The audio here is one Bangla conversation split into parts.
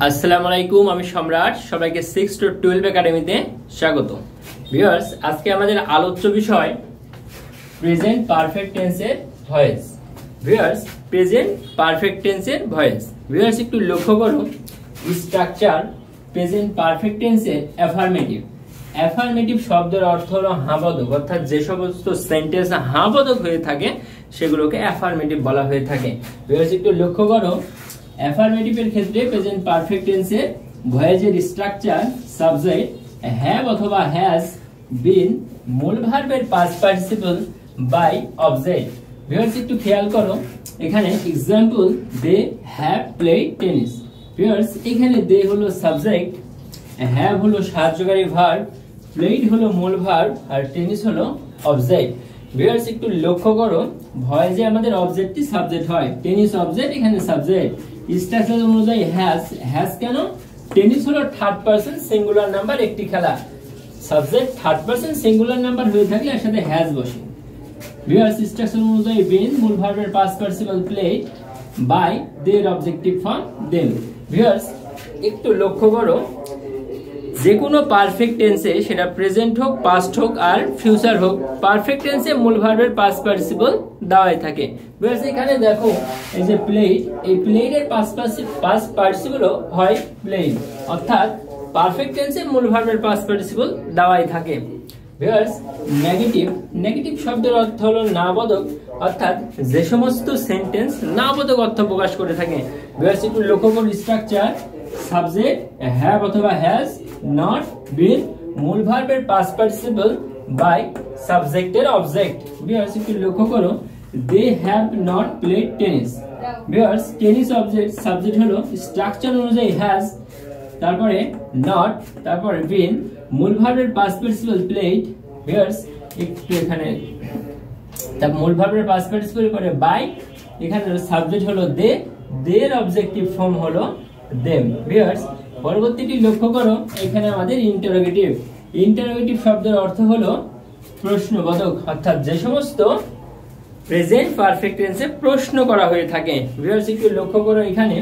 আসসালামু আলাইকুম, আমি সম্রাট। সবাইকে 6 to 12 একাডেমিতে স্বাগত। ভিউয়ার্স, আজকে আমাদের আলোচ্য বিষয় প্রেজেন্ট পারফেক্ট টেন্সের ভয়েস। ভিউয়ার্স, প্রেজেন্ট পারফেক্ট টেন্সের ভয়েস। ভিউয়ার্স, একটু লক্ষ্য করুন স্ট্রাকচার প্রেজেন্ট পারফেক্ট টেন্সের অ্যাফার্মেটিভ। অ্যাফার্মেটিভ শব্দের অর্থ হলো হাঁবোধক, অর্থাৎ যে সমস্ত সেন্টেন্স হাঁবোধক হয়ে থাকে সেগুলোকে অ্যাফার্মেটিভ বলা হয়ে থাকে। ভিউয়ার্স, একটু লক্ষ্য করো অ্যাফার্মেটিভের ক্ষেত্রে প্রেজেন্ট পারফেক্ট টেন্সের ভয়েসের স্ট্রাকচার সাবজেক্ট হ্যাভ অথবা হ্যাজ বিন, মূল ভার্বের past participle by object. Viewers, একটু খেয়াল করো এখানে example they have played tennis. Viewers, এখানে দে হলো সাবজেক্ট, হ্যাভ হলো সাহায্যকারী ভার্ব, প্লেড হলো মূল ভার্ব আর টেনিস হলো অবজেক্ট। ভিউয়ার্স, একটু লক্ষ্য করো ভয়েসে আমাদের অবজেক্টটি সাবজেক্ট হয়, টেনিস অবজেক্ট, এখানে সাবজেক্ট। স্ট্রাকচার অনুযায়ী হ্যাজ কেন? টেনিস হলো থার্ড পারসন সিঙ্গুলার নাম্বার, একটি খেলা। Subject third person singular number হয়ে থাকলে এর সাথে হ্যাজ বসে। ভিউয়ার্স, স্ট্রাকচার অনুযায়ী বিন মূল ভার্বের past participle played by their objective form them. Viewers, একটু লক্ষ্য করো যে কোনো পারফেক্ট টেন্সে সেটা প্রেজেন্ট হোক, পাস্ট হোক আর ফিউচার হোক, পারফেক্ট টেন্সে মূল ভার্বের পাস্ট পার্টিসিপল দেওয়াই থাকে। ভিউয়ার্স, এখানে দেখো এই যে প্লেড, এই প্লেডের পাস্ট পার্টিসিপল হয় প্লেড, অর্থাৎ পারফেক্ট টেন্সে মূল ভার্বের পাস্ট পার্টিসিপল দেওয়াই থাকে। ভিউয়ার্স, নেগেটিভ শব্দের অর্থ হলো নাবোধক, অর্থাৎ যে সমস্ত সেন্টেন্স নাবোধক অর্থ প্রকাশ করে থাকে। ভিউয়ার্স, একটু লক্ষ্য করো স্ট্রাকচার সাবজেক্ট হ্যাভ অথবা হ্যাজ, নট, বিন মূল ভার্বের পাস্ট পার্টিসিপল বাই সাবজেক্টের অবজেক্ট। ভিউয়ার্স, একটু লক্ষ্য করো they have not played tennis. Viewers, tennis object, subject হলো স্ট্রাকচার অনুযায়ী হ্যাজ, তারপরে নট, তারপরে বিন মূল ভার্বের পাস্ট পার্টিসিপল প্লেড। ভিউয়ার্স, একটু এখানে মূল ভার্বের পাস্ট পার্টিসিপল করে বাই, এখানে সাবজেক্ট হলো দে, দের অবজেক্টিভ ফর্ম হলো দেম। ভিউয়ার্স, পরবর্তীটি লক্ষ্য করো এখানে আমাদের ইন্টারোগেটিভ শব্দের অর্থ হলো প্রশ্নবোধক, অর্থাৎ যে সমস্ত প্রেজেন্ট পারফেক্ট টেন্সে প্রশ্ন করা হয়ে থাকে। ভিউয়ার্স, একটু লক্ষ্য করো এখানে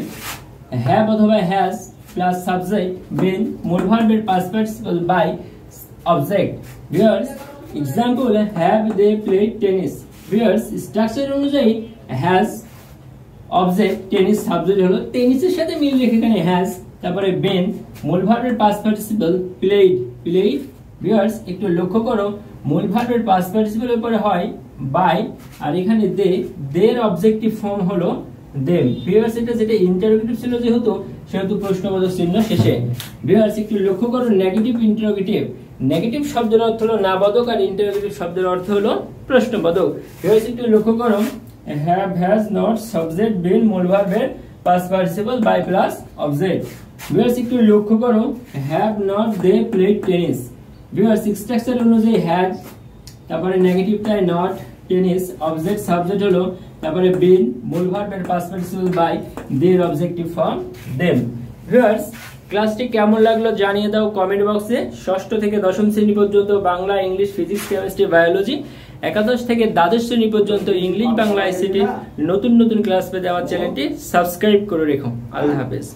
হ্যাভ অথবা হ্যাজ প্লাস সাবজেক্ট বিন মূল ভার্বের past participle by object. Viewers, example have they played tennis. Viewers, structure অনুযায়ী হ্যাজ অবজেক্ট, টেনিস সাবজেক্ট হলো, টেনিসের সাথে মিল রেখে এখানে হ্যাজ, তারপরে বিন মূল ভার্বের পাস্ট পার্টিসিপল প্লেড। ভিউয়ার্স, একটু লক্ষ্য করো মূল ভার্বের পাস্ট পার্টিসিপলের পরে হয় বাই, আর এখানে দের অবজেক্টিভ ফর্ম হলো দেম। ভিউয়ার্স, এটা যেটা ইন্টারোগেটিভ ছিল সেহেতু প্রশ্নবোধক চিহ্ন শেষে। ভিউয়ার্স, একটু লক্ষ্য করো নেগেটিভ শব্দের অর্থ হলো নাবোধক আর ইন্টারোগেটিভ শব্দের অর্থ হলো প্রশ্নবোধক। ভিউয়ার্স, একটু লক্ষ্য করো have has not subject been মূল ভার্বের past participle by plus object. Viewers, একটু লক্ষ্য করো have not they played tennis. Viewers, structure অনুযায়ী হ্যাজ, তারপরে নেগেটিভটাই নট, টেনিস অবজেক্ট, সাবজেক্ট হলো, তারপরে বিন মূল ভার্বের পাস্ট পার্টিসিপল বাই দের অবজেক্টিভ ফর্ম দেম। ভিউয়ার্স, ক্লাসটি কেমন লাগলো জানিয়ে দাও কমেন্ট বক্সে। ষষ্ঠ থেকে দশম শ্রেণী পর্যন্ত Bangla, English, physics, chemistry, biology, একাদশ থেকে দ্বাদশ শ্রেণী পর্যন্ত ইংলিশ, বাংলা, আইসিটি নতুন ক্লাস পেতে আমার চ্যানেলটি সাবস্ক্রাইব করে রেখো। আল্লাহ হাফেজ।